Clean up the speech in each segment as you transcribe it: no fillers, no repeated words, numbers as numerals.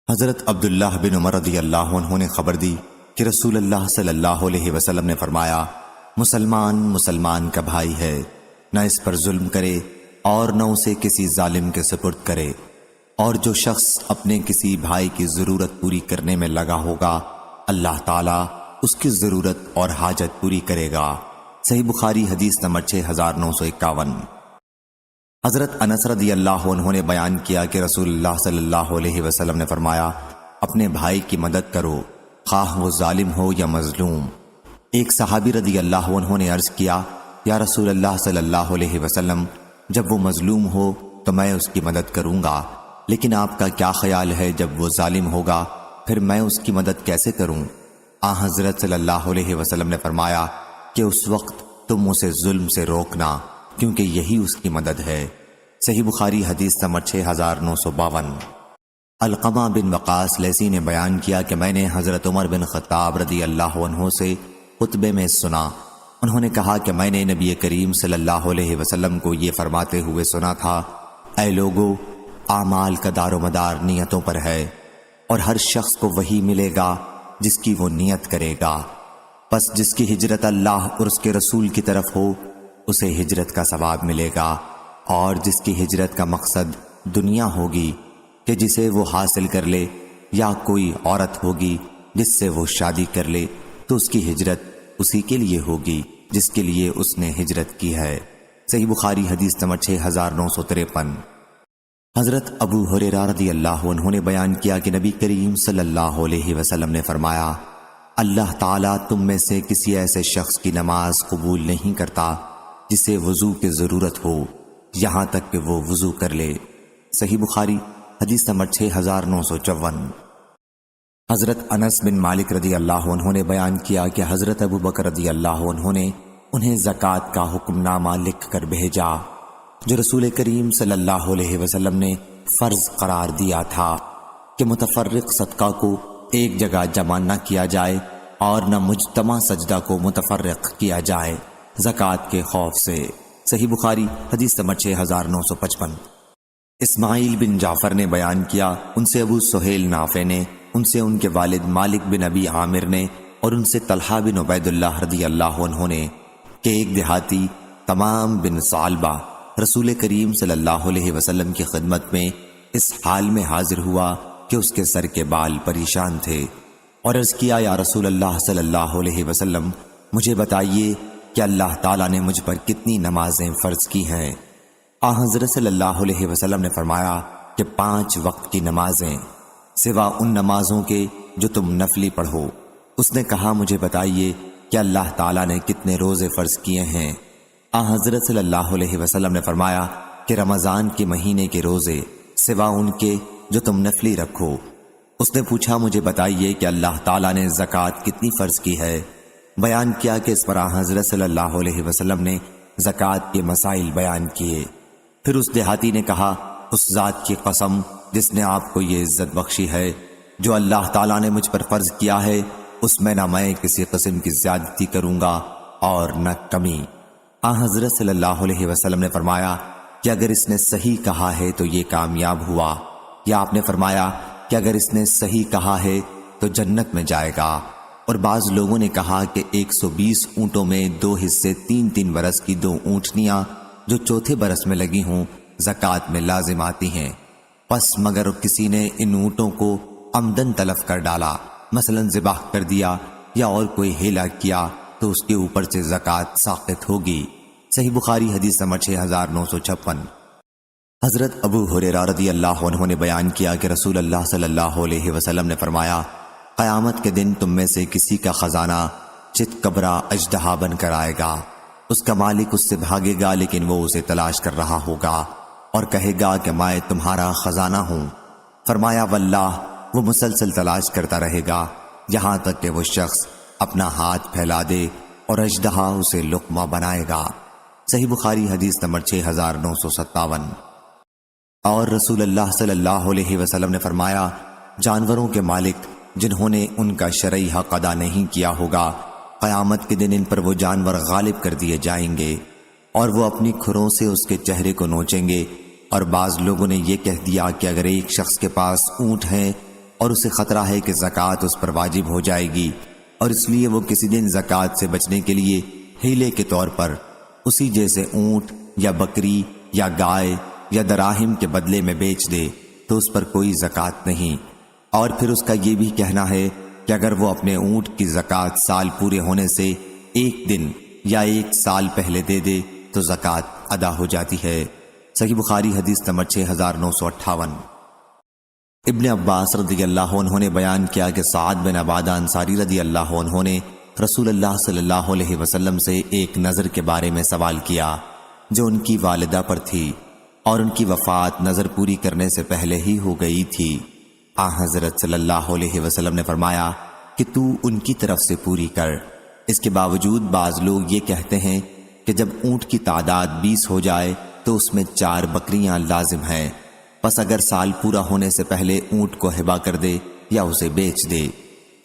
حضرت عبداللہ بن عمر رضی اللہ عنہ نے خبر دی کہ رسول اللہ صلی اللہ علیہ وسلم نے فرمایا، مسلمان مسلمان کا بھائی ہے، نہ اس پر ظلم کرے اور نہ اسے کسی ظالم کے سپرد کرے، اور جو شخص اپنے کسی بھائی کی ضرورت پوری کرنے میں لگا ہوگا اللہ تعالیٰ اس کی ضرورت اور حاجت پوری کرے گا۔ صحیح بخاری حدیث نمبر 6951۔ حضرت انس رضی اللہ عنہ نے بیان کیا کہ رسول اللہ صلی اللہ علیہ وسلم نے فرمایا، اپنے بھائی کی مدد کرو، خواہ وہ ظالم ہو یا مظلوم۔ ایک صحابی رضی اللہ عنہ نے عرض کیا، یا رسول اللہ صلی اللہ علیہ وسلم، جب وہ مظلوم ہو تو میں اس کی مدد کروں گا، لیکن آپ کا کیا خیال ہے جب وہ ظالم ہوگا پھر میں اس کی مدد کیسے کروں؟ حضرت صلی اللہ علیہ وسلم نے فرمایا کہ اس وقت تم اسے ظلم سے روکنا، کیونکہ یہی اس کی مدد ہے۔ صحیح بخاری حدیث نمبر 6952۔ علقمہ بن وقاص لیثی نے بیان کیا کہ میں نے حضرت عمر بن خطاب رضی اللہ عنہ سے خطبے میں سنا، انہوں نے کہا کہ میں نے نبی کریم صلی اللہ علیہ وسلم کو یہ فرماتے ہوئے سنا تھا، اے لوگو، اعمال کا دار و مدار نیتوں پر ہے، اور ہر شخص کو وہی ملے گا جس کی وہ نیت کرے گا، پس جس کی ہجرت اللہ اور اس کے رسول کی طرف ہو اسے ہجرت کا ثواب ملے گا، اور جس کی ہجرت کا مقصد دنیا ہوگی کہ جسے وہ حاصل کر لے، یا کوئی عورت ہوگی جس سے وہ شادی کر لے، تو اس کی ہجرت اسی کے لیے ہوگی جس کے لیے اس نے ہجرت کی ہے۔ صحیح بخاری حدیث نمبر 6953۔ حضرت ابو ہریرہ رضی اللہ عنہ نے بیان کیا کہ نبی کریم صلی اللہ علیہ وسلم نے فرمایا، اللہ تعالیٰ تم میں سے کسی ایسے شخص کی نماز قبول نہیں کرتا جسے وضو کی ضرورت ہو یہاں تک کہ وہ وضو کر لے۔ صحیح بخاری حدیث نمبر 6954۔ حضرت انس بن مالک رضی اللہ عنہ نے بیان کیا کہ حضرت ابو بکر رضی اللہ عنہ نے انہیں زکوٰۃ کا حکم نامہ لکھ کر بھیجا جو رسول کریم صلی اللہ علیہ وسلم نے فرض قرار دیا تھا کہ متفرق صدقہ کو ایک جگہ جمع نہ کیا جائے اور نہ مجتمع سجدہ کو متفرق کیا جائے زکوٰۃ کے خوف سے۔ صحیح بخاری حدیث نمبر 6955۔ اسماعیل بن جعفر نے بیان کیا، ان سے ابو سہیل نافع نے، ان سے ان کے والد مالک بن ابی عامر نے، اور ان سے طلحہ بن عبید اللہ رضی اللہ عنہ نے کہ ایک دیہاتی تمام بن ثعلبہ رسول کریم صلی اللہ علیہ وسلم کی خدمت میں اس حال میں حاضر ہوا کہ اس کے سر کے بال پریشان تھے، اور عرض کیا، یا رسول اللہ صلی اللہ علیہ وسلم، مجھے بتائیے کہ اللہ تعالیٰ نے مجھ پر کتنی نمازیں فرض کی ہیں؟ حضرت صلی اللہ علیہ وسلم نے فرمایا کہ 5 وقت کی نمازیں سوا ان نمازوں کے جو تم نفلی پڑھو۔ اس نے کہا، مجھے بتائیے کہ اللہ تعالیٰ نے کتنے روزے فرض کیے ہیں؟ حضرت صلی اللہ علیہ وسلم نے فرمایا کہ رمضان کے مہینے کے روزے سوا ان کے جو تم نفلی رکھو۔ اس نے پوچھا، مجھے بتائیے کہ اللہ تعالیٰ نے زکوٰۃ کتنی فرض کی ہے؟ بیان کیا کہ اس پر حضرت صلی اللہ علیہ وسلم نے زکوٰۃ کے مسائل بیان کیے۔ پھر اس دیہاتی نے کہا، اس ذات کی قسم جس نے آپ کو یہ عزت بخشی ہے، جو اللہ تعالیٰ نے مجھ پر فرض کیا ہے، اس میں نہ میں کسی قسم کی زیادتی کروں گا اور نہ کمی۔ حضرت صلی اللہ علیہ وسلم نے فرمایا کہ اگر اس نے صحیح کہا ہے تو یہ کامیاب ہوا، یا آپ نے فرمایا کہ اگر اس نے صحیح کہا ہے تو جنت میں جائے گا۔ اور بعض لوگوں نے کہا کہ 120 اونٹوں میں 2 حصے 3 برس کی 2 اونٹنیاں جو چوتھے برس میں لگی ہوں زکوٰۃ میں لازم آتی ہیں، پس مگر کسی نے ان اونٹوں کو عمدن تلف کر ڈالا، مثلا ذبح کر دیا یا اور کوئی ہیلا کیا، تو اس کے اوپر سے زکوٰۃ ساقط ہوگی۔ صحیح بخاری حدیث نمبر 6956۔ حضرت ابو ہریرہ رضی اللہ عنہ نے بیان کیا کہ رسول اللہ صلی اللہ علیہ وسلم نے فرمایا، قیامت کے دن تم میں سے کسی کا خزانہ چت کبرا اژدہا بن کر آئے گا، اس کا مالک اس سے بھاگے گا لیکن وہ اسے تلاش کر رہا ہوگا اور کہے گا کہ میں تمہارا خزانہ ہوں۔ فرمایا، واللہ وہ مسلسل تلاش کرتا رہے گا یہاں تک کہ وہ شخص اپنا ہاتھ پھیلا دے اور اژدہا اسے لقمہ بنائے گا۔ صحیح بخاری حدیث نمبر 6957۔ اور رسول اللہ صلی اللہ علیہ وسلم نے فرمایا، جانوروں کے مالک جنہوں نے ان کا شرعی حق ادا نہیں کیا ہوگا، قیامت کے دن ان پر وہ جانور غالب کر دیے جائیں گے اور وہ اپنی کھروں سے اس کے چہرے کو نوچیں گے۔ اور بعض لوگوں نے یہ کہہ دیا کہ اگر ایک شخص کے پاس اونٹ ہیں اور اسے خطرہ ہے کہ زکوٰۃ اس پر واجب ہو جائے گی، اور اس لیے وہ کسی دن زکوٰۃ سے بچنے کے لیے ہیلے کے طور پر اسی جیسے اونٹ یا بکری یا گائے یا دراہم کے بدلے میں بیچ دے تو اس پر کوئی زکوٰۃ نہیں۔ اور پھر اس کا یہ بھی کہنا ہے کہ اگر وہ اپنے اونٹ کی زکوٰۃ سال پورے ہونے سے ایک دن یا ایک سال پہلے دے دے تو زکوٰۃ ادا ہو جاتی ہے۔ صحیح بخاری حدیث نمبر 6958۔ ابن عباس رضی اللہ عنہ نے بیان کیا کہ سعد بن عبادہ انصاری رضی اللہ عنہ نے رسول اللہ صلی اللہ علیہ وسلم سے ایک نذر کے بارے میں سوال کیا جو ان کی والدہ پر تھی، اور ان کی وفات نذر پوری کرنے سے پہلے ہی ہو گئی تھی۔ حضرت صلی اللہ علیہ وسلم نے فرمایا کہ تو ان کی طرف سے پوری کر۔ اس کے باوجود بعض لوگ یہ کہتے ہیں کہ جب اونٹ کی تعداد 20 ہو جائے تو اس میں 4 بکریاں لازم ہیں، پس اگر سال پورا ہونے سے پہلے اونٹ کو ہبہ کر دے یا اسے بیچ دے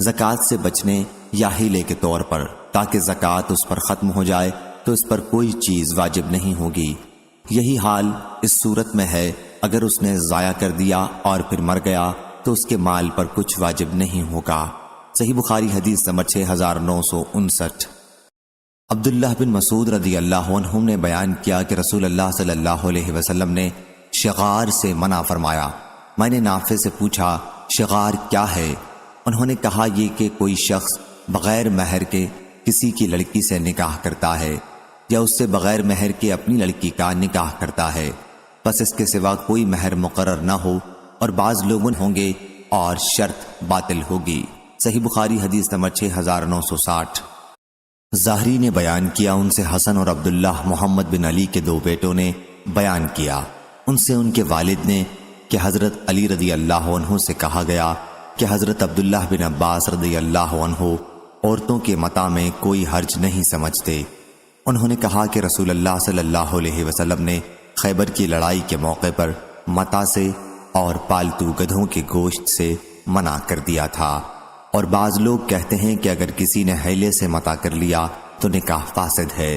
زکوٰۃ سے بچنے یا ہیلے کے طور پر تاکہ زکوٰۃ اس پر ختم ہو جائے تو اس پر کوئی چیز واجب نہیں ہوگی۔ یہی حال اس صورت میں ہے اگر اس نے ضائع کر دیا اور پھر مر گیا تو اس کے مال پر کچھ واجب نہیں ہوگا۔ صحیح بخاری حدیث نمبر 6959۔ عبداللہ بن مسعود رضی اللہ عنہ نے بیان کیا کہ رسول اللہ صلی اللہ علیہ وسلم نے شغار سے منع فرمایا۔ میں نے نافع سے پوچھا شغار کیا ہے؟ انہوں نے کہا یہ کہ کوئی شخص بغیر مہر کے کسی کی لڑکی سے نکاح کرتا ہے یا اس سے بغیر مہر کے اپنی لڑکی کا نکاح کرتا ہے، بس اس کے سوا کوئی مہر مقرر نہ ہو اور بعض لوگ ہوں گے اور شرط باطل ہوگی۔ صحیح بخاری حدیث نمبر 6960۔ ظاہری نے بیان کیا ان سے حسن اور عبداللہ محمد بن علی کے 2 بیٹوں نے بیان کیا، ان سے ان کے والد نے کہ حضرت علی رضی اللہ عنہ سے کہا گیا کہ حضرت عبداللہ بن عباس رضی اللہ عنہ عورتوں کے متاع میں کوئی حرج نہیں سمجھتے۔ انہوں نے کہا کہ رسول اللہ صلی اللہ علیہ وسلم نے خیبر کی لڑائی کے موقع پر متاع سے اور پالتو گدھوں کے گوشت سے منع کر دیا تھا، اور بعض لوگ کہتے ہیں کہ اگر کسی نے حیلے سے متاع کر لیا تو نکاح فاسد ہے،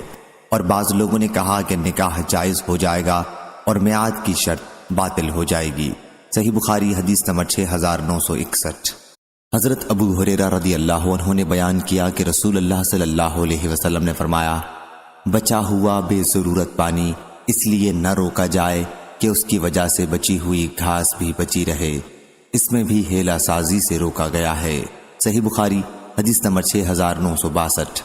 اور بعض لوگوں نے کہا کہ نکاح جائز ہو جائے گا اور میعاد کی شرط باطل ہو جائے گی۔ صحیح بخاری حدیث نمبر 6961۔ حضرت ابو ہریرہ رضی اللہ عنہ نے بیان کیا کہ رسول اللہ صلی اللہ علیہ وسلم نے فرمایا بچا ہوا بے ضرورت پانی اس لیے نہ روکا جائے کہ اس کی وجہ سے بچی ہوئی گھاس بھی بچی رہے، اس میں بھی ہیلا سازی سے روکا گیا ہے۔ صحیح بخاری حدیث نمبر 6962۔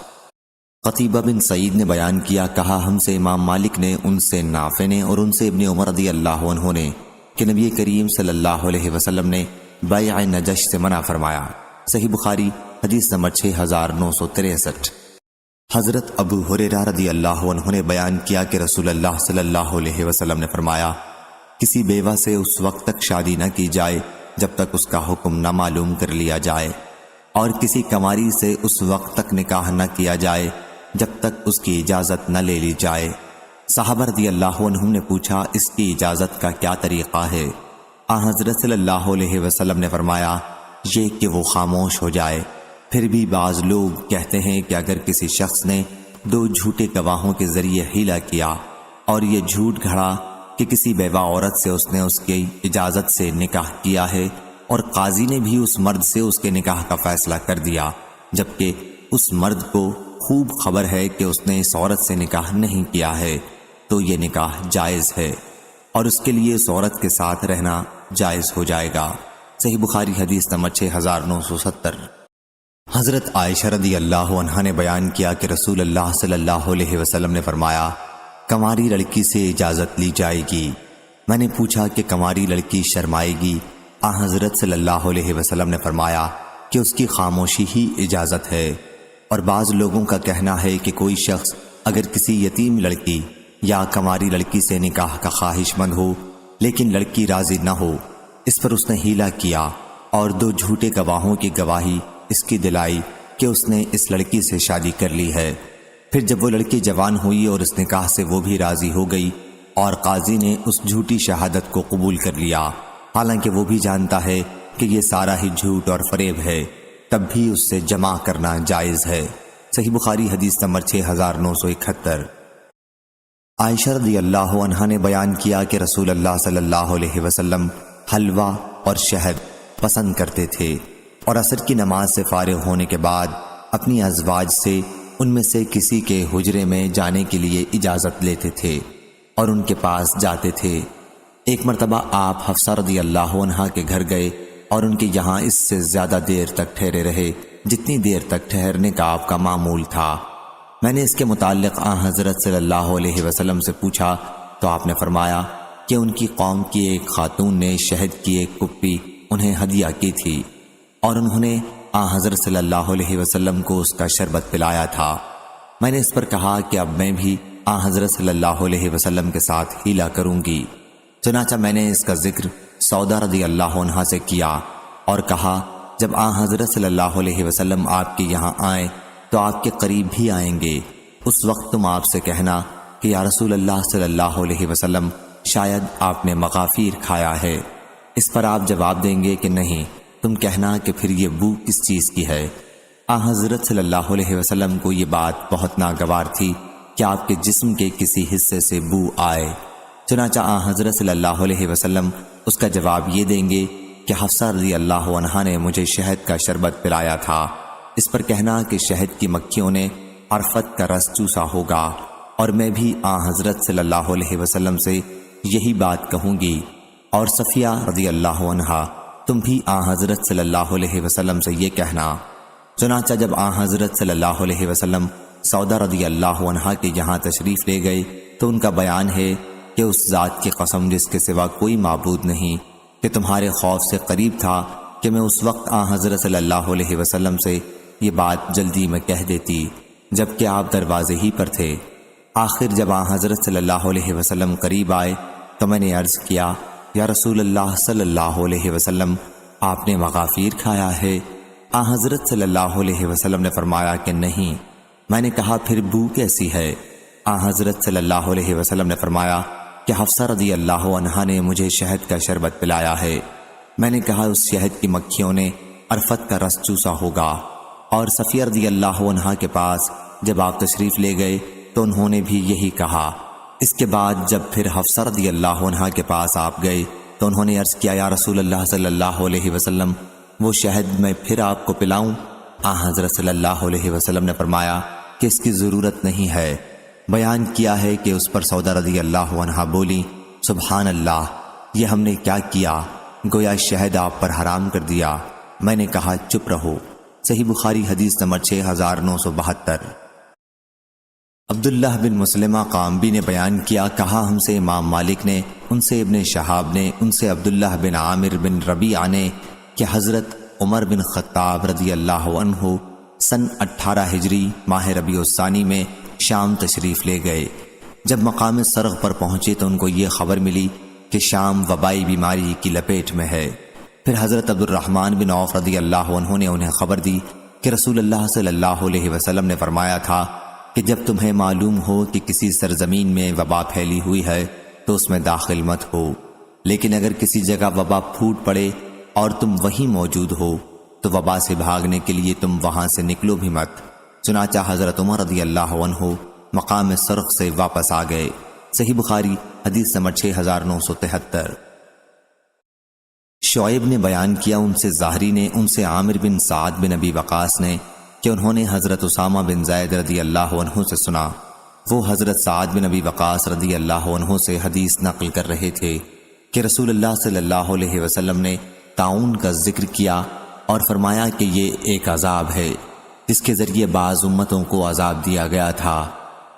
قتیبہ بن سعید نے بیان کیا کہا ہم سے امام مالک نے، ان سے نافع نے اور ان سے ابن عمر رضی اللہ عنہ نے کہ نبی کریم صلی اللہ علیہ وسلم نے بیع نجش سے منع فرمایا۔ صحیح بخاری حدیث نمبر 6963۔ حضرت ابو ہریرہ رضی اللہ عنہ نے بیان کیا کہ رسول اللہ صلی اللہ علیہ وسلم نے فرمایا کسی بیوہ سے اس وقت تک شادی نہ کی جائے جب تک اس کا حکم نہ معلوم کر لیا جائے، اور کسی کنواری سے اس وقت تک نکاح نہ کیا جائے جب تک اس کی اجازت نہ لے لی جائے۔ صحابہ رضی اللہ عنہ نے پوچھا اس کی اجازت کا کیا طریقہ ہے؟ حضرت صلی اللہ علیہ وسلم نے فرمایا یہ کہ وہ خاموش ہو جائے۔ پھر بھی بعض لوگ کہتے ہیں کہ اگر کسی شخص نے 2 جھوٹے گواہوں کے ذریعے حیلہ کیا اور یہ جھوٹ گھڑا کہ کسی بیوہ عورت سے اس نے اس کی اجازت سے نکاح کیا ہے اور قاضی نے بھی اس مرد سے اس کے نکاح کا فیصلہ کر دیا جبکہ اس مرد کو خوب خبر ہے کہ اس نے اس عورت سے نکاح نہیں کیا ہے، تو یہ نکاح جائز ہے اور اس کے لیے اس عورت کے ساتھ رہنا جائز ہو جائے گا۔ صحیح بخاری حدیث نمبر 6970۔ حضرت عائشہ رضی اللہ عنہا نے بیان کیا کہ رسول اللہ صلی اللہ علیہ وسلم نے فرمایا کنواری لڑکی سے اجازت لی جائے گی۔ میں نے پوچھا کہ کنواری لڑکی شرمائے گی؟ حضرت صلی اللہ علیہ وسلم نے فرمایا کہ اس کی خاموشی ہی اجازت ہے۔ اور بعض لوگوں کا کہنا ہے کہ کوئی شخص اگر کسی یتیم لڑکی یا کنواری لڑکی سے نکاح کا خواہش مند ہو لیکن لڑکی راضی نہ ہو، اس پر اس نے حیلہ کیا اور 2 جھوٹے گواہوں کی گواہی اس کی دلائی کہ اس نے اس لڑکی سے شادی کر لی ہے، پھر جب وہ لڑکی جوان ہوئی اور اس نکاح سے وہ بھی راضی ہو گئی اور قاضی نے اس جھوٹی شہادت کو قبول کر لیا حالانکہ وہ بھی جانتا ہے کہ یہ سارا ہی جھوٹ اور فریب ہے، تب بھی اس سے جمع کرنا جائز ہے۔ صحیح بخاری حدیث نمبر 6971۔ عائشہ رضی اللہ عنہا نے بیان کیا کہ رسول اللہ صلی اللہ علیہ وسلم حلوہ اور شہد پسند کرتے تھے، اور عصر کی نماز سے فارغ ہونے کے بعد اپنی ازواج سے ان میں سے کسی کے حجرے میں جانے کے لیے اجازت لیتے تھے اور ان کے پاس جاتے تھے۔ ایک مرتبہ آپ حفصہ رضی اللہ عنہا کے گھر گئے اور ان کے یہاں اس سے زیادہ دیر تک ٹھہرے رہے جتنی دیر تک ٹھہرنے کا آپ کا معمول تھا۔ میں نے اس کے متعلق حضرت صلی اللہ علیہ وسلم سے پوچھا تو آپ نے فرمایا کہ ان کی قوم کی ایک خاتون نے شہد کی ایک کپی انہیں ہدیہ کی تھی اور انہوں نے حضرت صلی اللہ علیہ وسلم کو اس کا شربت پلایا تھا۔ میں نے اس پر کہا کہ اب میں بھی حضرت صلی اللہ علیہ وسلم کے ساتھ ہیلا کروں گی۔ چنانچہ میں نے اس کا ذکر سودا رضی اللہ عنہا سے کیا اور کہا جب حضرت صلی اللہ علیہ وسلم آپ کے یہاں آئیں تو آپ کے قریب بھی آئیں گے، اس وقت تم آپ سے کہنا کہ یا رسول اللہ صلی اللہ علیہ وسلم شاید آپ نے مغافیر کھایا ہے۔ اس پر آپ جواب دیں گے کہ نہیں، تم کہنا کہ پھر یہ بو کس چیز کی ہے۔ حضرت صلی اللہ علیہ وسلم کو یہ بات بہت ناگوار تھی کہ آپ کے جسم کے کسی حصے سے بو آئے۔ چنانچہ حضرت صلی اللہ علیہ وسلم اس کا جواب یہ دیں گے کہ حفصہ رضی اللہ عنہا نے مجھے شہد کا شربت پلایا تھا، اس پر کہنا کہ شہد کی مکھیوں نے عرفت کا رس چوسا ہوگا، اور میں بھی حضرت صلی اللہ علیہ وسلم سے یہی بات کہوں گی، اور صفیہ رضی اللہ عنہا تم بھی حضرت صلی اللہ علیہ وسلم سے یہ کہنا۔ چنانچہ جب حضرت صلی اللہ علیہ وسلم سودا رضی اللہ عنہا کے یہاں تشریف لے گئے تو ان کا بیان ہے کہ اس ذات کی قسم جس کے سوا کوئی معبود نہیں کہ تمہارے خوف سے قریب تھا کہ میں اس وقت حضرت صلی اللہ علیہ وسلم سے یہ بات جلدی میں کہہ دیتی جبکہ آپ دروازے ہی پر تھے۔ آخر جب حضرت صلی اللہ علیہ وسلم قریب آئے تو میں نے عرض کیا یا رسول اللہ صلی اللہ علیہ وسلم آپ نے مغافیر کھایا ہے؟ حضرت صلی اللہ علیہ وسلم نے فرمایا کہ نہیں۔ میں نے کہا پھر بو کیسی ہے؟ حضرت صلی اللہ علیہ وسلم نے فرمایا کہ حفصہ رضی اللہ عنہا نے مجھے شہد کا شربت پلایا ہے۔ میں نے کہا اس شہد کی مکھیوں نے عرفت کا رس چوسا ہوگا۔ اور صفیہ رضی اللہ عنہا کے پاس جب آپ تشریف لے گئے تو انہوں نے بھی یہی کہا۔ اس کے بعد جب پھر حفصہ رضی اللہ عنہا کے پاس آپ گئے تو انہوں نے عرض کیا یا رسول اللہ صلی اللہ علیہ وسلم وہ شہد میں پھر آپ کو پلاؤں؟ حضرت صلی اللہ علیہ وسلم نے فرمایا کہ اس کی ضرورت نہیں ہے۔ بیان کیا ہے کہ اس پر سودا رضی اللہ عنہا بولی سبحان اللہ، یہ ہم نے کیا کیا، گویا شہد آپ پر حرام کر دیا۔ میں نے کہا چپ رہو۔ صحیح بخاری حدیث نمبر 6972۔ عبداللہ بن مسلمہ قامبی نے بیان کیا، کہا ہم سے امام مالک نے، ان سے ابن شہاب نے، ان سے عبداللہ بن عامر بن ربیعہ نے کہ حضرت عمر بن خطاب رضی اللہ عنہ سن 18 ہجری ماہ ربیع الثانی میں شام تشریف لے گئے۔ جب مقام سرغ پر پہنچے تو ان کو یہ خبر ملی کہ شام وبائی بیماری کی لپیٹ میں ہے۔ پھر حضرت عبد الرحمن بن عوف رضی اللہ عنہ نے انہیں خبر دی کہ رسول اللہ صلی اللہ علیہ وسلم نے فرمایا تھا کہ جب تمہیں معلوم ہو کہ کسی سرزمین میں وبا پھیلی ہوئی ہے تو اس میں داخل مت ہو، لیکن اگر کسی جگہ وبا پھوٹ پڑے اور تم وہیں موجود ہو تو وبا سے بھاگنے کے لیے تم وہاں سے نکلو بھی مت۔ چنانچہ حضرت عمر رضی اللہ عنہ مقام سرغ سے واپس آ گئے۔ صحیح بخاری حدیث نمبر 6973۔ شعیب نے بیان کیا، ان سے ظاہری نے، ان سے عامر بن سعد بن ابی وقاص نے کہ انہوں نے حضرت اسامہ بن زید رضی اللہ عنہ سے سنا۔ وہ حضرت سعد بن ابی وقاص رضی اللہ عنہ سے حدیث نقل کر رہے تھے کہ رسول اللہ صلی اللہ علیہ وسلم نے طاعون کا ذکر کیا اور فرمایا کہ یہ ایک عذاب ہے جس کے ذریعے بعض امتوں کو عذاب دیا گیا تھا،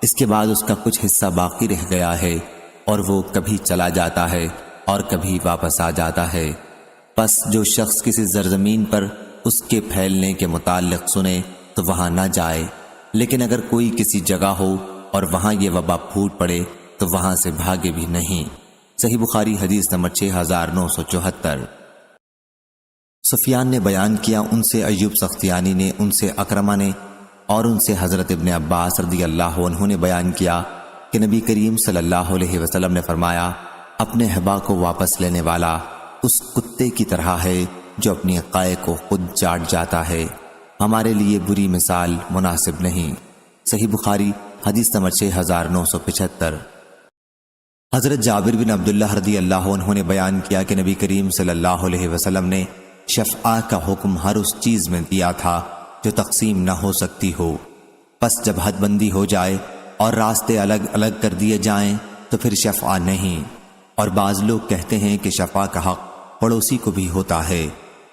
اس کے بعد اس کا کچھ حصہ باقی رہ گیا ہے اور وہ کبھی چلا جاتا ہے اور کبھی واپس آ جاتا ہے۔ پس جو شخص کسی سرزمین پر اس کے پھیلنے کے متعلق سنے تو وہاں نہ جائے، لیکن اگر کوئی کسی جگہ ہو اور وہاں یہ وبا پھوٹ پڑے تو وہاں سے بھاگے بھی نہیں۔ صحیح بخاری حدیث نمبر 6974۔ سفیان نے بیان کیا، ان سے ایوب سختیانی نے، ان سے اکرمہ نے اور ان سے حضرت ابن عباس رضی اللہ عنہ نے بیان کیا کہ نبی کریم صلی اللہ علیہ وسلم نے فرمایا، اپنے حبا کو واپس لینے والا اس کتے کی طرح ہے جو اپنی قائے کو خود چاٹ جاتا ہے، ہمارے لیے بری مثال مناسب نہیں۔ صحیح بخاری حدیث نمبر 6975۔ حضرت جابر بن عبداللہ رضی اللہ عنہ نے بیان کیا کہ نبی کریم صلی اللہ علیہ وسلم نے شفاء کا حکم ہر اس چیز میں دیا تھا جو تقسیم نہ ہو سکتی ہو۔ پس جب حد بندی ہو جائے اور راستے الگ الگ کر دیے جائیں تو پھر شفاء نہیں۔ اور بعض لوگ کہتے ہیں کہ شفاء کا حق پڑوسی کو بھی ہوتا ہے،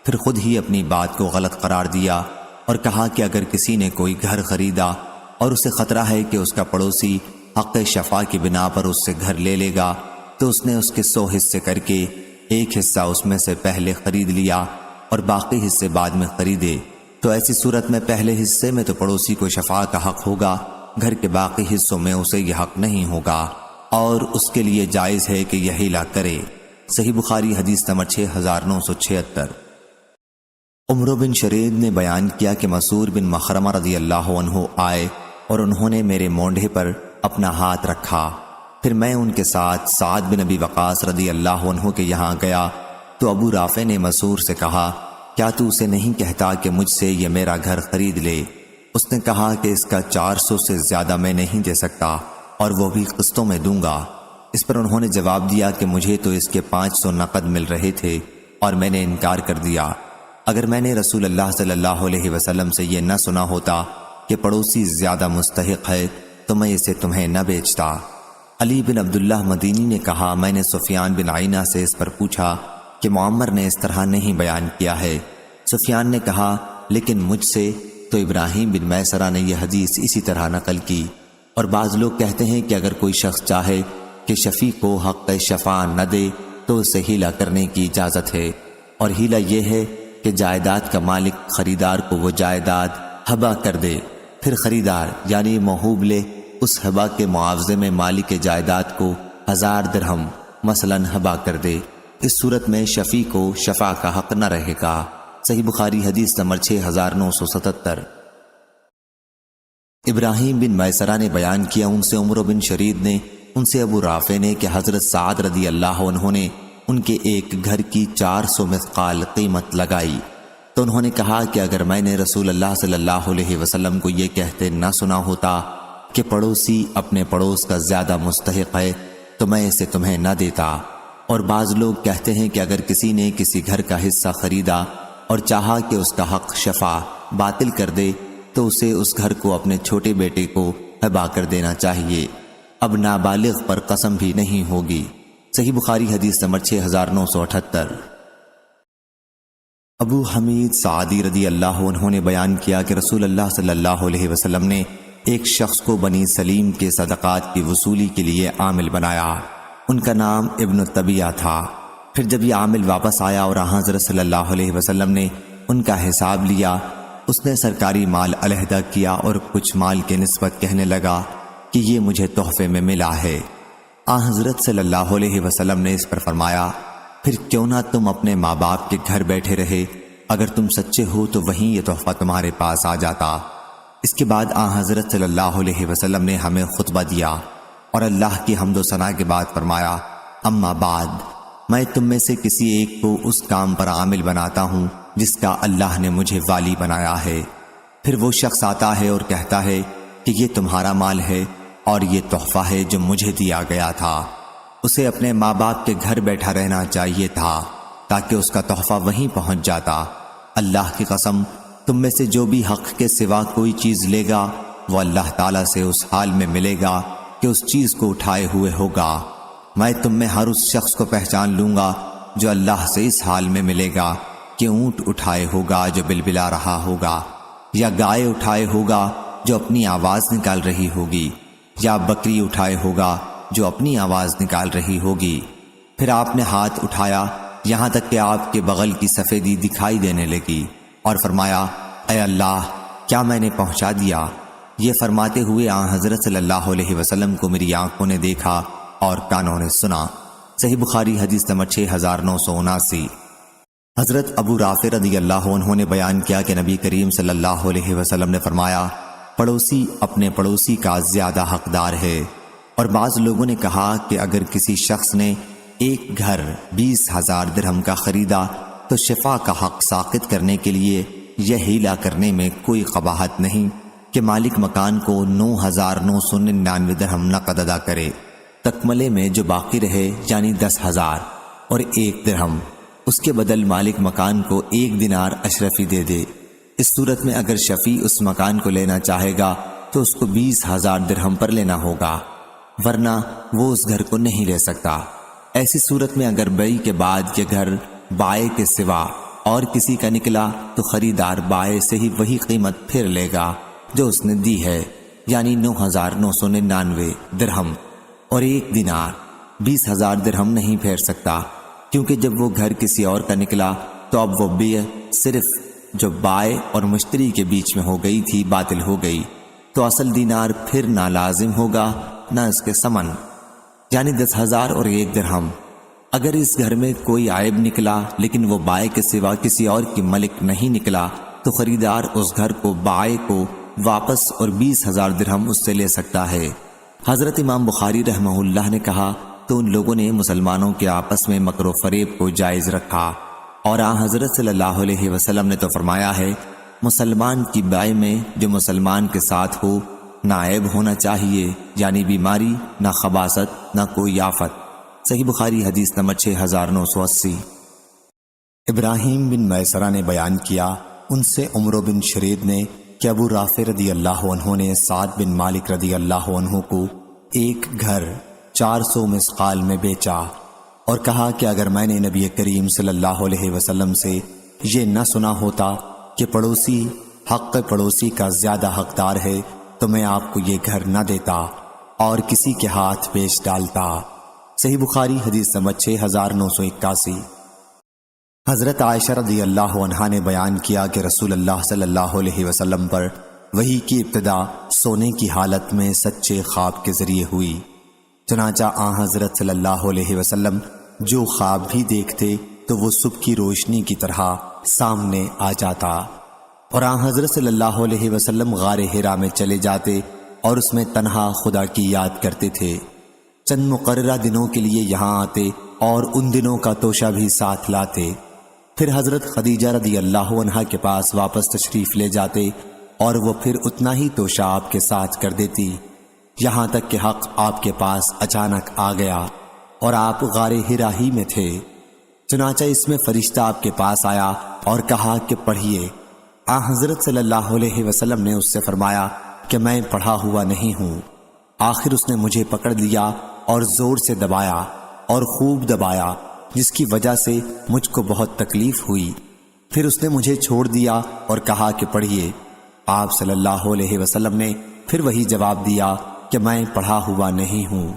پھر خود ہی اپنی بات کو غلط قرار دیا اور کہا کہ اگر کسی نے کوئی گھر خریدا اور اسے خطرہ ہے کہ اس کا پڑوسی حق شفاء کی بنا پر اس سے گھر لے لے گا تو اس نے اس کے 100 حصے کر کے ایک حصہ اس میں سے پہلے خرید لیا اور باقی حصے بعد میں خریدے، تو ایسی صورت میں پہلے حصے میں تو پڑوسی کو شفاء کا حق ہوگا، گھر کے باقی حصوں میں اسے یہ حق نہیں ہوگا، اور اس کے لیے جائز ہے کہ یہ ہیلا کرے۔ صحیح بخاری حدیث نمبر 6976۔ عمرو بن شرید نے بیان کیا کہ مسعور بن مخرمہ رضی اللہ عنہ آئے اور انہوں نے میرے مونڈھے پر اپنا ہاتھ رکھا، پھر میں ان کے ساتھ سعد بن ابی وقاص رضی اللہ عنہ کے یہاں گیا تو ابو رافع نے مسعور سے کہا، کیا تو اسے نہیں کہتا کہ مجھ سے یہ میرا گھر خرید لے؟ اس نے کہا کہ اس کا 400 سے زیادہ میں نہیں دے سکتا اور وہ بھی قسطوں میں دوں گا۔ اس پر انہوں نے جواب دیا کہ مجھے تو اس کے 500 نقد مل رہے تھے اور میں نے انکار کر دیا۔ اگر میں نے رسول اللہ صلی اللہ علیہ وسلم سے یہ نہ سنا ہوتا کہ پڑوسی زیادہ مستحق ہے تو میں اسے تمہیں نہ بیچتا۔ علی بن عبداللہ مدینی نے کہا، میں نے سفیان بن عینہ سے اس پر پوچھا کہ معمر نے اس طرح نہیں بیان کیا ہے۔ سفیان نے کہا، لیکن مجھ سے تو ابراہیم بن میسرہ نے یہ حدیث اسی طرح نقل کی۔ اور بعض لوگ کہتے ہیں کہ اگر کوئی شخص چاہے کہ شفیع کو حق شفاء نہ دے تو اسے ہیلا کرنے کی اجازت ہے، اور ہیلا یہ ہے کہ جائیداد کا مالک خریدار کو وہ جائیداد ہبہ کر دے، پھر خریدار یعنی موہوب لے اس ہبہ کے معاوضے میں مالک جائیداد کو 1000 درہم مثلاً ہبہ کر دے۔ اس صورت میں شفیع کو شفاء کا حق نہ رہے گا۔ صحیح بخاری حدیث نمبر 6977۔ ابراہیم بن میسرہ نے بیان کیا، ان سے عمرو بن شرید نے، ان سے ابو رافع نے کہ حضرت سعد رضی اللہ عنہ نے ان کے ایک گھر کی 400 مثقال قیمت لگائی، تو انہوں نے کہا کہ اگر میں نے رسول اللہ صلی اللہ علیہ وسلم کو یہ کہتے نہ سنا ہوتا کہ پڑوسی اپنے پڑوس کا زیادہ مستحق ہے تو میں اسے تمہیں نہ دیتا۔ اور بعض لوگ کہتے ہیں کہ اگر کسی نے کسی گھر کا حصہ خریدا اور چاہا کہ اس کا حق شفاء باطل کر دے تو اسے اس گھر کو اپنے چھوٹے بیٹے کو ہبہ کر دینا چاہیے، اب نابالغ پر قسم بھی نہیں ہوگی۔ صحیح بخاری حدیث نمبر 6978۔ ابو حمید سعدی رضی اللہ عنہ نے بیان کیا کہ رسول اللہ صلی اللہ علیہ وسلم نے ایک شخص کو بنی سلیم کے صدقات کی وصولی کے لیے عامل بنایا، ان کا نام ابن طبیعہ تھا۔ پھر جب یہ عامل واپس آیا اور حضرت صلی اللہ علیہ وسلم نے ان کا حساب لیا، اس نے سرکاری مال علیحدہ کیا اور کچھ مال کے نسبت کہنے لگا کہ یہ مجھے تحفے میں ملا ہے۔ حضرت صلی اللہ علیہ وسلم نے اس پر فرمایا، پھر کیوں نہ تم اپنے ماں باپ کے گھر بیٹھے رہے، اگر تم سچے ہو تو وہیں یہ تحفہ تمہارے پاس آ جاتا۔ اس کے بعد حضرت صلی اللہ علیہ وسلم نے ہمیں خطبہ دیا اور اللہ کی حمد و ثنا کے بعد فرمایا، اما بعد، میں تم میں سے کسی ایک کو اس کام پر عامل بناتا ہوں جس کا اللہ نے مجھے والی بنایا ہے۔ پھر وہ شخص آتا ہے اور کہتا ہے کہ یہ تمہارا مال ہے اور یہ تحفہ ہے جو مجھے دیا گیا تھا۔ اسے اپنے ماں باپ کے گھر بیٹھا رہنا چاہیے تھا تاکہ اس کا تحفہ وہیں پہنچ جاتا۔ اللہ کی قسم، تم میں سے جو بھی حق کے سوا کوئی چیز لے گا وہ اللہ تعالیٰ سے اس حال میں ملے گا کہ اس چیز کو اٹھائے ہوئے ہوگا۔ میں تم میں ہر اس شخص کو پہچان لوں گا جو اللہ سے اس حال میں ملے گا کہ اونٹ اٹھائے ہوگا جو بلبلا رہا ہوگا، یا گائے اٹھائے ہوگا جو اپنی آواز نکال رہی ہوگی، یا بکری اٹھائے ہوگا جو اپنی آواز نکال رہی ہوگی۔ پھر آپ نے ہاتھ اٹھایا یہاں تک کہ آپ کے بغل کی سفیدی دکھائی دینے لگی اور فرمایا، اے اللہ، کیا میں نے پہنچا دیا؟ یہ فرماتے ہوئے حضرت صلی اللہ علیہ وسلم کو میری آنکھوں نے دیکھا اور کانوں نے سنا۔ صحیح بخاری حدیث نمبر 6979۔ حضرت ابو رافع رضی اللہ عنہ نے بیان کیا کہ نبی کریم صلی اللہ علیہ وسلم نے فرمایا، پڑوسی اپنے پڑوسی کا زیادہ حقدار ہے۔ اور بعض لوگوں نے کہا کہ اگر کسی شخص نے ایک گھر 20,000 درہم کا خریدا تو شفاء کا حق ساقط کرنے کے لیے یہ ہیلا کرنے میں کوئی قباحت نہیں کہ مالک مکان کو 9,999 درہم نقد ادا کرے، تکملے میں جو باقی رہے یعنی 10,000 اور 1 درہم اس کے بدل مالک مکان کو 1 دینار اشرفی دے دے۔ اس صورت میں اگر شفیع اس مکان کو لینا چاہے گا تو اس کو 20,000 درہم پر لینا ہوگا، ورنہ وہ اس گھر کو نہیں لے سکتا۔ ایسی صورت میں اگر بیع کے بعد یہ گھر بائع کے سوا اور کسی کا نکلا تو خریدار بائع سے ہی وہی قیمت پھر لے گا جو اس نے دی ہے، یعنی 9,999 درہم، اور 1 دینار 20,000 درہم نہیں پھیر سکتا، کیونکہ جب وہ گھر کسی اور کا نکلا تو اب وہ بیع صرف جو بائع اور مشتری کے بیچ میں ہو گئی تھی باطل ہو گئی، تو اصل دینار پھر نہ لازم ہوگا نہ اس کے ثمن، یعنی 10,000 اور 1 درہم۔ اگر اس گھر میں کوئی عیب نکلا لیکن وہ بائع کے سوا کسی اور کی ملک نہیں نکلا تو خریدار اس گھر کو بائع کو واپس اور 20,000 درہم اس سے لے سکتا ہے۔ حضرت امام بخاری رحمہ اللہ نے کہا تو ان لوگوں نے مسلمانوں کے آپس میں مکر و فریب کو جائز رکھا، اور حضرت صلی اللہ علیہ وسلم نے تو فرمایا ہے مسلمان کی بیع میں جو مسلمان کے ساتھ ہو نہ عیب ہونا چاہیے، یعنی بیماری، نہ خباثت، نہ کوئی آفت۔ صحیح بخاری حدیث نمبر 6980۔ ابراہیم بن میسرہ نے بیان کیا، ان سے عمر بن شرید نے کہ ابو رافع رضی اللہ عنہ نے سعد بن مالک رضی اللہ عنہ کو ایک گھر 400 مسقال میں بیچا اور کہا کہ اگر میں نے نبی کریم صلی اللہ علیہ وسلم سے یہ نہ سنا ہوتا کہ پڑوسی حق پڑوسی کا زیادہ حقدار ہے تو میں آپ کو یہ گھر نہ دیتا اور کسی کے ہاتھ بیچ ڈالتا۔ صحیح بخاری حدیث نمبر 6981۔ حضرت عائشہ رضی اللہ عنہا نے بیان کیا کہ رسول اللہ صلی اللہ علیہ وسلم پر وحی کی ابتدا سونے کی حالت میں سچے خواب کے ذریعے ہوئی، چنانچہ حضرت صلی اللہ علیہ وسلم جو خواب بھی دیکھتے تو وہ صبح کی روشنی کی طرح سامنے آ جاتا، اور حضرت صلی اللہ علیہ وسلم غار حرا میں چلے جاتے اور اس میں تنہا خدا کی یاد کرتے تھے۔ چند مقررہ دنوں کے لیے یہاں آتے اور ان دنوں کا توشہ بھی ساتھ لاتے، پھر حضرت خدیجہ رضی اللہ عنہا کے پاس واپس تشریف لے جاتے اور وہ پھر اتنا ہی توشہ آپ کے ساتھ کر دیتی، یہاں تک کہ حق آپ کے پاس اچانک آ گیا اور آپ غار حرا ہی میں تھے۔ چنانچہ اس میں فرشتہ آپ کے پاس آیا اور کہا کہ پڑھیے۔ حضرت صلی اللہ علیہ وسلم نے اس سے فرمایا کہ میں پڑھا ہوا نہیں ہوں۔ آخر اس نے مجھے پکڑ لیا اور زور سے دبایا اور خوب دبایا، جس کی وجہ سے مجھ کو بہت تکلیف ہوئی۔ پھر اس نے مجھے چھوڑ دیا اور کہا کہ پڑھیے۔ آپ صلی اللہ علیہ وسلم نے پھر وہی جواب دیا کہ میں پڑھا ہوا نہیں ہوں۔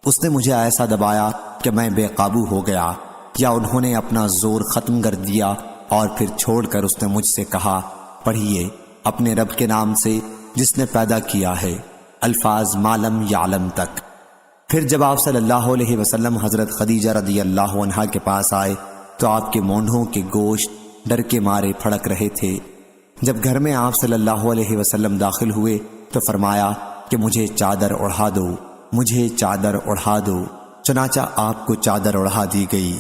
اس نے مجھے ایسا دبایا کہ میں بے قابو ہو گیا، یا انہوں نے اپنا زور ختم کر دیا اور پھر چھوڑ کر اس نے مجھ سے کہا پڑھیے اپنے رب کے نام سے جس نے پیدا کیا ہے، الفاظ معلم یعلم تک۔ پھر جب آپ صلی اللہ علیہ وسلم حضرت خدیجہ رضی اللہ عنہا کے پاس آئے تو آپ کے مونڈھوں کے گوشت ڈر کے مارے پھڑک رہے تھے۔ جب گھر میں آپ صلی اللہ علیہ وسلم داخل ہوئے تو فرمایا کہ مجھے چادر اڑھا دو، مجھے چادر اڑھا دو۔ چنانچہ آپ کو چادر اڑھا دی گئی،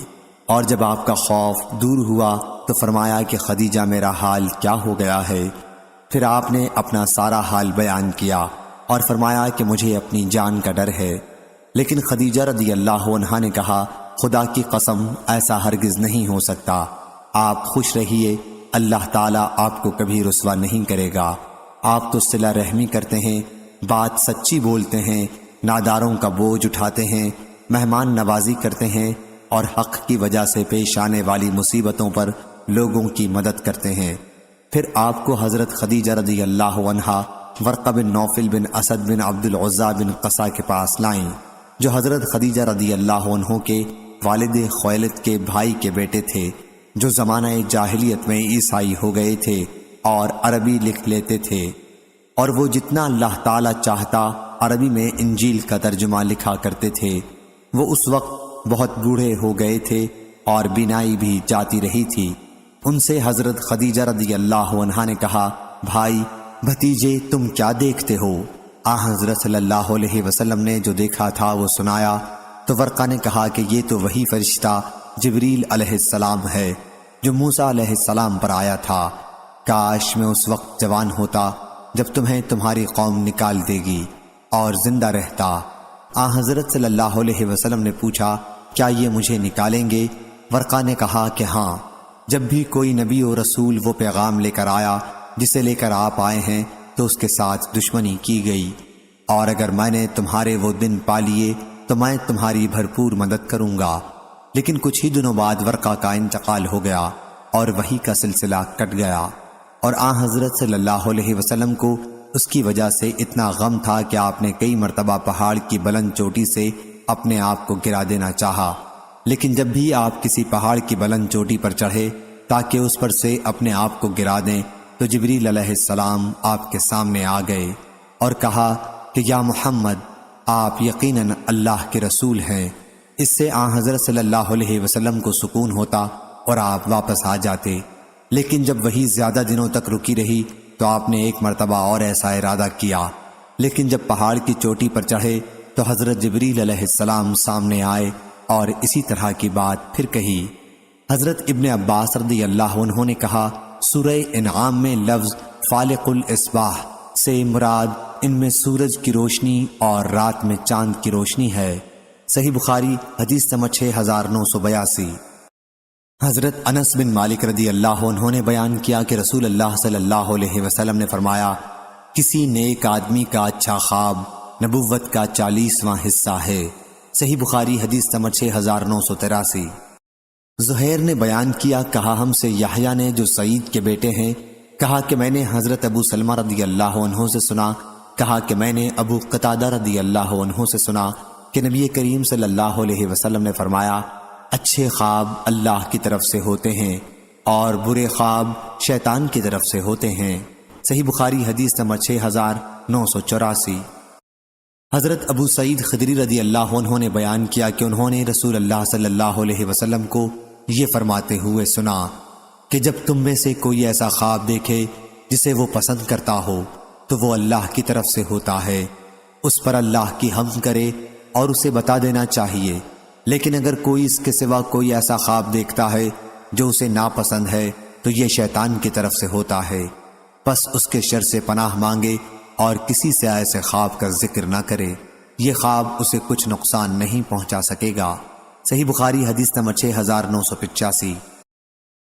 اور جب آپ کا خوف دور ہوا تو فرمایا کہ خدیجہ میرا حال کیا ہو گیا ہے؟ پھر آپ نے اپنا سارا حال بیان کیا اور فرمایا کہ مجھے اپنی جان کا ڈر ہے۔ لیکن خدیجہ رضی اللہ عنہا نے کہا خدا کی قسم ایسا ہرگز نہیں ہو سکتا، آپ خوش رہیے، اللہ تعالیٰ آپ کو کبھی رسوا نہیں کرے گا۔ آپ تو صلہ رحمی کرتے ہیں، بات سچی بولتے ہیں، ناداروں کا بوجھ اٹھاتے ہیں، مہمان نوازی کرتے ہیں اور حق کی وجہ سے پیش آنے والی مصیبتوں پر لوگوں کی مدد کرتے ہیں۔ پھر آپ کو حضرت خدیجہ رضی اللہ عنہا ورقہ بن نوفل بن اسد بن عبد العزیٰ بن قصہ کے پاس لائیں، جو حضرت خدیجہ رضی اللہ عنہ کے والد خویلد کے بھائی کے بیٹے تھے، جو زمانہ جاہلیت میں عیسائی ہو گئے تھے اور عربی لکھ لیتے تھے، اور وہ جتنا اللہ تعالیٰ چاہتا عربی میں انجیل کا ترجمہ لکھا کرتے تھے۔ وہ اس وقت بہت بوڑھے ہو گئے تھے اور بینائی بھی جاتی رہی تھی۔ ان سے حضرت خدیجہ رضی اللہ عنہا نے کہا بھائی بھتیجے تم کیا دیکھتے ہو؟ حضرت صلی اللہ علیہ وسلم نے جو دیکھا تھا وہ سنایا تو ورقہ نے کہا کہ یہ تو وہی فرشتہ جبریل علیہ السلام ہے جو موسیٰ علیہ السلام پر آیا تھا۔ کاش میں اس وقت جوان ہوتا جب تمہیں تمہاری قوم نکال دے گی اور زندہ رہتا۔ حضرت صلی اللہ علیہ وسلم نے پوچھا کیا یہ مجھے نکالیں گے؟ ورقہ نے کہا کہ ہاں، جب بھی کوئی نبی و رسول وہ پیغام لے کر آیا جسے لے کر آپ آئے ہیں تو اس کے ساتھ دشمنی کی گئی، اور اگر میں نے تمہارے وہ دن پا لیے تو میں تمہاری بھرپور مدد کروں گا۔ لیکن کچھ ہی دنوں بعد ورقہ کا انتقال ہو گیا اور وحی کا سلسلہ کٹ گیا، اور آن حضرت صلی اللہ علیہ وسلم کو اس کی وجہ سے اتنا غم تھا کہ آپ نے کئی مرتبہ پہاڑ کی بلند چوٹی سے اپنے آپ کو گرا دینا چاہا، لیکن جب بھی آپ کسی پہاڑ کی بلند چوٹی پر چڑھے تاکہ اس پر سے اپنے آپ کو گرا دیں تو جبریل علیہ السلام آپ کے سامنے آ گئے اور کہا کہ یا محمد، آپ یقیناً اللہ کے رسول ہیں۔ اس سے آن حضرت صلی اللہ علیہ وسلم کو سکون ہوتا اور آپ واپس آ جاتے، لیکن جب وہی زیادہ دنوں تک رکی رہی تو آپ نے ایک مرتبہ اور ایسا ارادہ کیا، لیکن جب پہاڑ کی چوٹی پر چڑھے تو حضرت جبریل علیہ السلام سامنے آئے اور اسی طرح کی بات پھر کہی۔ حضرت ابن عباس رضی اللہ عنہ نے کہا، سورہ انعام میں لفظ فالق الاصباح سے مراد ان میں سورج کی روشنی اور رات میں چاند کی روشنی ہے۔ صحیح بخاری حدیث نمبر 6982۔ حضرت انس بن مالک رضی اللہ عنہ نے بیان کیا کہ رسول اللہ صلی اللہ علیہ وسلم نے فرمایا، کسی نیک آدمی کا اچھا خواب نبوت کا 40واں حصہ ہے۔ صحیح بخاری حدیث نمبر 6983۔ زہیر نے بیان کیا، کہا ہم سے یحییٰ نے جو سعید کے بیٹے ہیں، کہا کہ میں نے حضرت ابو سلمہ رضی اللہ عنہ سے سنا، کہا کہ میں نے ابو قتادہ رضی اللہ عنہ سے سنا کہ نبی کریم صلی اللہ علیہ وسلم نے فرمایا، اچھے خواب اللہ کی طرف سے ہوتے ہیں اور برے خواب شیطان کی طرف سے ہوتے ہیں۔ صحیح بخاری حدیث نمبر 6984۔ حضرت ابو سعید خدری رضی اللہ عنہ نے بیان کیا کہ انہوں نے رسول اللہ صلی اللہ علیہ وسلم کو یہ فرماتے ہوئے سنا کہ جب تم میں سے کوئی ایسا خواب دیکھے جسے وہ پسند کرتا ہو تو وہ اللہ کی طرف سے ہوتا ہے، اس پر اللہ کی حمد کرے اور اسے بتا دینا چاہیے، لیکن اگر کوئی اس کے سوا کوئی ایسا خواب دیکھتا ہے جو اسے ناپسند ہے تو یہ شیطان کی طرف سے ہوتا ہے، بس اس کے شر سے پناہ مانگے اور کسی سے ایسے خواب کا ذکر نہ کرے، یہ خواب اسے کچھ نقصان نہیں پہنچا سکے گا۔ صحیح بخاری حدیث نمبر 6985۔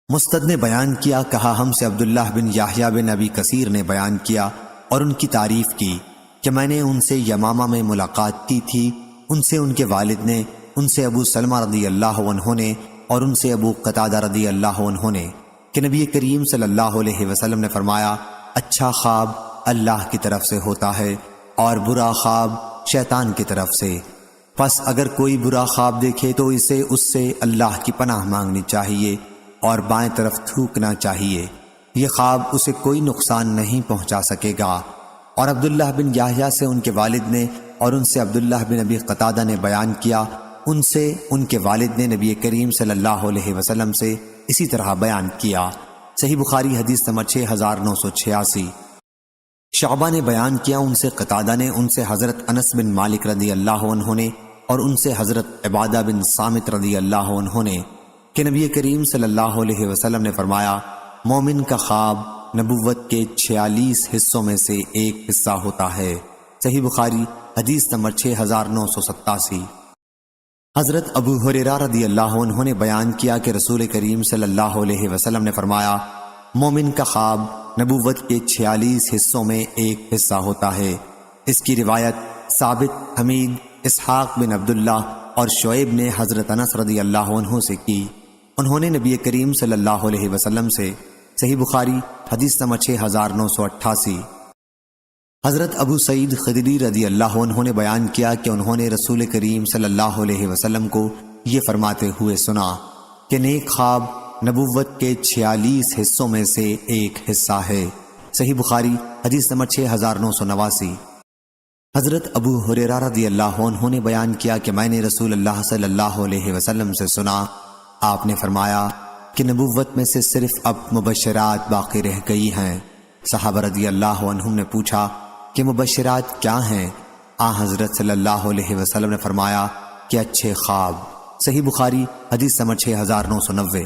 مستد نے بیان کیا، کہا ہم سے عبداللہ بن یحییٰ بن ابی کثیر نے بیان کیا اور ان کی تعریف کی کہ میں نے ان سے یمامہ میں ملاقات کی تھی، ان سے ان کے والد نے، ان سے ابو سلمہ رضی اللہ عنہ نے اور ان سے ابو قتادہ رضی اللہ عنہ نے کہ نبی کریم صلی اللہ علیہ وسلم نے فرمایا، اچھا خواب اللہ کی طرف سے ہوتا ہے اور برا خواب شیطان کی طرف سے، پس اگر کوئی برا خواب دیکھے تو اسے اس سے اللہ کی پناہ مانگنی چاہیے اور بائیں طرف تھوکنا چاہیے، یہ خواب اسے کوئی نقصان نہیں پہنچا سکے گا۔ اور عبداللہ بن یحییٰ سے ان کے والد نے اور ان سے عبداللہ بن ابی قتادہ نے بیان کیا، ان سے ان کے والد نے نبی کریم صلی اللہ علیہ وسلم سے اسی طرح بیان کیا۔ صحیح بخاری حدیث نمبر 6986۔ شعبہ نے بیان کیا، ان سے قتادہ نے، ان سے حضرت انس بن مالک رضی اللہ عنہ نے اور ان سے حضرت عبادہ بن صامت رضی اللہ عنہ نے کہ نبی کریم صلی اللہ علیہ وسلم نے فرمایا، مومن کا خواب نبوت کے 46 حصوں میں سے ایک حصہ ہوتا ہے۔ صحیح بخاری حدیث نمبر 6987۔ حضرت ابو ہریرہ رضی اللہ عنہ نے بیان کیا کہ رسول کریم صلی اللہ علیہ وسلم نے فرمایا، مومن کا خواب نبوت کے 46 حصوں میں ایک حصہ ہوتا ہے۔ اس کی روایت ثابت، حمید، اسحاق بن عبداللہ اور شعیب نے حضرت انس رضی اللہ عنہ سے کی، انہوں نے نبی کریم صلی اللہ علیہ وسلم سے۔ صحیح بخاری حدیث نمبر 6988۔ حضرت ابو سعید خدری رضی اللہ عنہ نے بیان کیا کہ انہوں نے رسول کریم صلی اللہ علیہ وسلم کو یہ فرماتے ہوئے سنا کہ نیک خواب نبوت کے 46 حصوں میں سے ایک حصہ ہے۔ صحیح بخاری حدیث نمبر 6989۔ حضرت ابو ہریرہ رضی اللہ عنہ نے بیان کیا کہ میں نے رسول اللہ صلی اللہ علیہ وسلم سے سنا، آپ نے فرمایا کہ نبوت میں سے صرف اب مبشرات باقی رہ گئی ہیں۔ صحابہ رضی اللہ عنہم نے پوچھا کہ مبشرات کیا ہیں؟ حضرت صلی اللہ علیہ وسلم نے فرمایا کہ اچھے خواب۔ صحیح بخاری حدیث نمبر 6990۔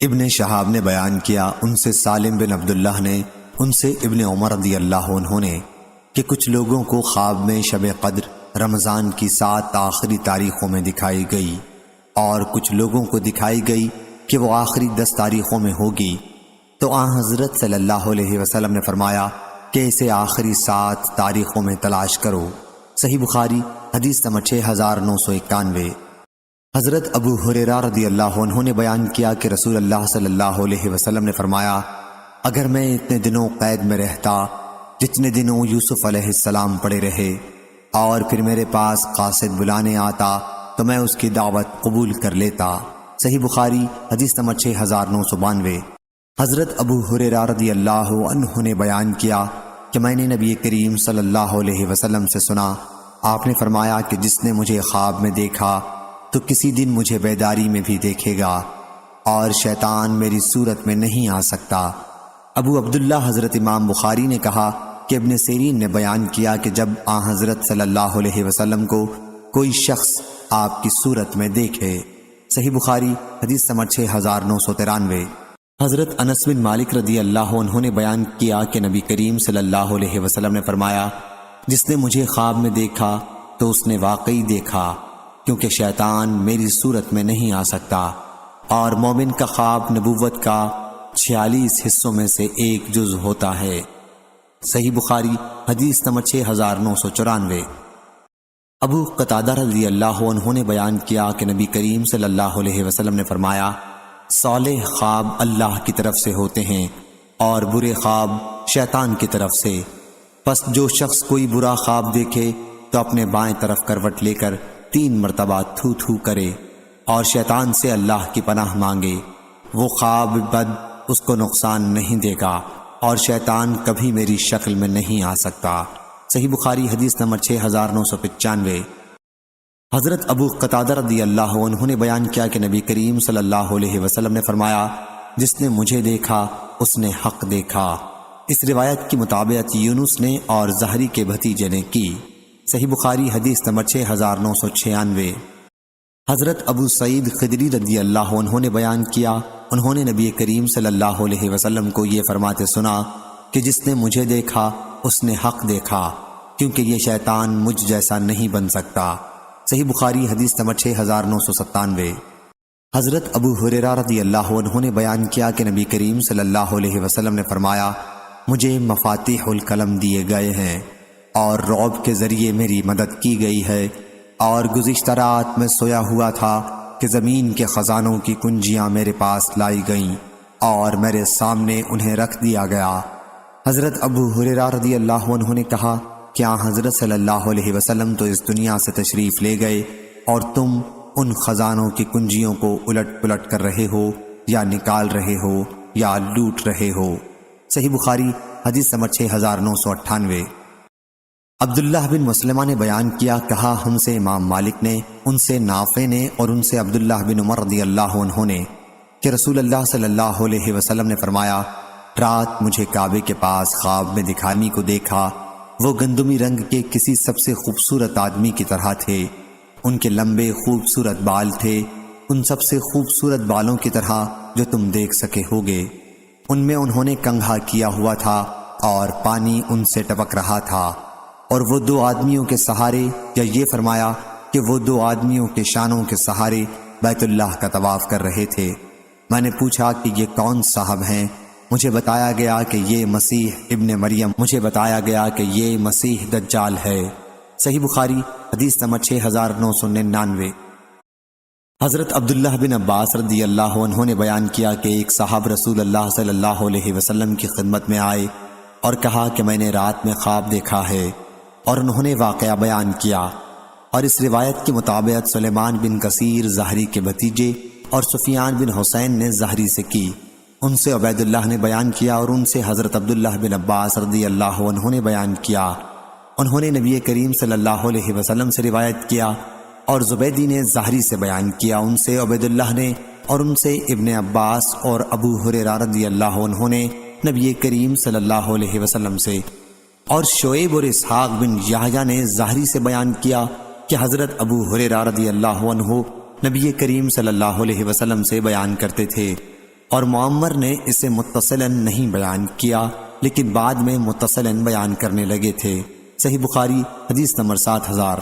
ابن شہاب نے بیان کیا، ان سے سالم بن عبداللہ نے، ان سے ابن عمر رضی اللہ عنہ نے کہ کچھ لوگوں کو خواب میں شب قدر رمضان کی 7 آخری تاریخوں میں دکھائی گئی، اور کچھ لوگوں کو دکھائی گئی کہ وہ آخری 10 تاریخوں میں ہوگی، تو آن حضرت صلی اللہ علیہ وسلم نے فرمایا کہ اسے آخری 7 تاریخوں میں تلاش کرو۔ صحیح بخاری حدیث نمبر 6991۔ حضرت ابو ہریرہ رضی اللہ عنہ نے بیان کیا کہ رسول اللہ صلی اللہ علیہ وسلم نے فرمایا، اگر میں اتنے دنوں قید میں رہتا جتنے دنوں یوسف علیہ السلام پڑے رہے، اور پھر میرے پاس قاصد بلانے آتا تو میں اس کی دعوت قبول کر لیتا۔ صحیح بخاری حدیث نمبر 6992۔ حضرت ابو ہریرہ رضی اللہ عنہ نے بیان کیا کہ میں نے نبی کریم صلی اللہ علیہ وسلم سے سنا، آپ نے فرمایا کہ جس نے مجھے خواب میں دیکھا تو کسی دن مجھے بیداری میں بھی دیکھے گا، اور شیطان میری صورت میں نہیں آ سکتا۔ ابو عبداللہ حضرت امام بخاری نے کہا کہ ابن سیرین نے بیان کیا کہ جب آن حضرت صلی اللہ علیہ وسلم کو کوئی شخص آپ کی صورت میں دیکھے۔ صحیح بخاری حدیث نمبر 6993۔ حضرت انس بن مالک رضی اللہ عنہ نے بیان کیا کہ نبی کریم صلی اللہ علیہ وسلم نے فرمایا، جس نے مجھے خواب میں دیکھا تو اس نے واقعی دیکھا، کیونکہ شیطان میری صورت میں نہیں آ سکتا، اور مومن کا خواب نبوت کا 46 حصوں میں سے ایک جز ہوتا ہے۔ صحیح بخاری حدیث نمبر 6994۔ ابو قتادہ رضی اللہ عنہ نے بیان کیا کہ نبی کریم صلی اللہ علیہ وسلم نے فرمایا، صالح خواب اللہ کی طرف سے ہوتے ہیں اور برے خواب شیطان کی طرف سے، پس جو شخص کوئی برا خواب دیکھے تو اپنے بائیں طرف کروٹ لے کر 3 مرتبہ تھو تھو کرے اور شیطان سے اللہ کی پناہ مانگے، وہ خواب بد اس کو نقصان نہیں دے گا اور شیطان کبھی میری شکل میں نہیں آ سکتا۔ صحیح بخاری حدیث نمبر 6995۔ حضرت ابو قتادہ رضی اللہ عنہ نے بیان کیا کہ نبی کریم صلی اللہ علیہ وسلم نے فرمایا، جس نے مجھے دیکھا اس نے حق دیکھا۔ اس روایت کی مطابقت یونس نے اور زہری کے بھتیجے نے کی۔ صحیح بخاری حدیث نمبر 6996۔ حضرت ابو سعید خدری رضی اللہ عنہ نے بیان کیا، انہوں نے نبی کریم صلی اللہ علیہ وسلم کو یہ فرماتے سنا کہ جس نے مجھے دیکھا اس نے حق دیکھا، کیونکہ یہ شیطان مجھ جیسا نہیں بن سکتا۔ صحیح بخاری حدیث نمبر 6997۔ حضرت ابو ہریرہ رضی اللہ عنہ نے بیان کیا کہ نبی کریم صلی اللہ علیہ وسلم نے فرمایا، مجھے مفاتیح القلم دیے گئے ہیں اور رعب کے ذریعے میری مدد کی گئی ہے، اور گزشتہ رات میں سویا ہوا تھا کہ زمین کے خزانوں کی کنجیاں میرے پاس لائی گئیں اور میرے سامنے انہیں رکھ دیا گیا۔ حضرت ابو ہریرہ رضی اللہ عنہ نے کہا کہ حضرت صلی اللہ علیہ وسلم تو اس دنیا سے تشریف لے گئے اور تم ان خزانوں کی کنجیوں کو الٹ پلٹ کر رہے ہو یا نکال رہے ہو یا لوٹ رہے ہو۔ صحیح بخاری حدیث نمبر 6998۔ عبداللہ بن مسلمہ نے بیان کیا، کہا ہم سے امام مالک نے، ان سے نافع نے اور ان سے عبداللہ بن عمر رضی اللہ عنہ نے کہ رسول اللہ صلی اللہ علیہ وسلم نے فرمایا، رات مجھے کعبے کے پاس خواب میں دکھانی کو دیکھا، وہ گندمی رنگ کے کسی سب سے خوبصورت آدمی کی طرح تھے، ان کے لمبے خوبصورت بال تھے، ان سب سے خوبصورت بالوں کی طرح جو تم دیکھ سکے ہوگے، ان میں انہوں نے کنگھا کیا ہوا تھا اور پانی ان سے ٹپک رہا تھا، اور وہ 2 آدمیوں کے سہارے، یا یہ فرمایا کہ وہ 2 آدمیوں کے شانوں کے سہارے بیت اللہ کا طواف کر رہے تھے۔ میں نے پوچھا کہ یہ کون صاحب ہیں؟ مجھے بتایا گیا کہ یہ مسیح ابن مریم، مجھے بتایا گیا کہ یہ مسیح دجال ہے۔ صحیح بخاری حدیث نمبر 6999۔ حضرت عبداللہ بن عباس رضی اللہ عنہ نے بیان کیا کہ ایک صاحب رسول اللہ صلی اللہ علیہ وسلم کی خدمت میں آئے اور کہا کہ میں نے رات میں خواب دیکھا ہے، اور انہوں نے واقعہ بیان کیا، اور اس روایت کے مطابق سلیمان بن کثیر زہری کے بھتیجے اور سفیان بن حسین نے زہری سے کی، ان سے عبید اللہ نے بیان کیا، اور ان سے حضرت عبداللہ بن عباس رضی اللہ عنہ نے بیان کیا، انہوں نے نبی کریم صلی اللہ علیہ وسلم سے روایت کیا، اور زبیدی نے زہری سے بیان کیا، ان سے عبید اللہ نے، اور ان سے ابن عباس اور ابو ہریرہ رضی اللہ عنہ نے نبی کریم صلی اللہ علیہ وسلم سے، اور شعیب اور اسحاق بن یحییٰ نے زہری سے بیان کیا کہ حضرت ابو ہریرہ رضی اللہ عنہ نبی کریم صلی اللہ علیہ وسلم سے بیان کرتے تھے، اور معمر نے اسے متصلاً نہیں بیان کیا لیکن بعد میں متصلاً بیان کرنے لگے تھے۔ صحیح بخاری حدیث نمبر 7000۔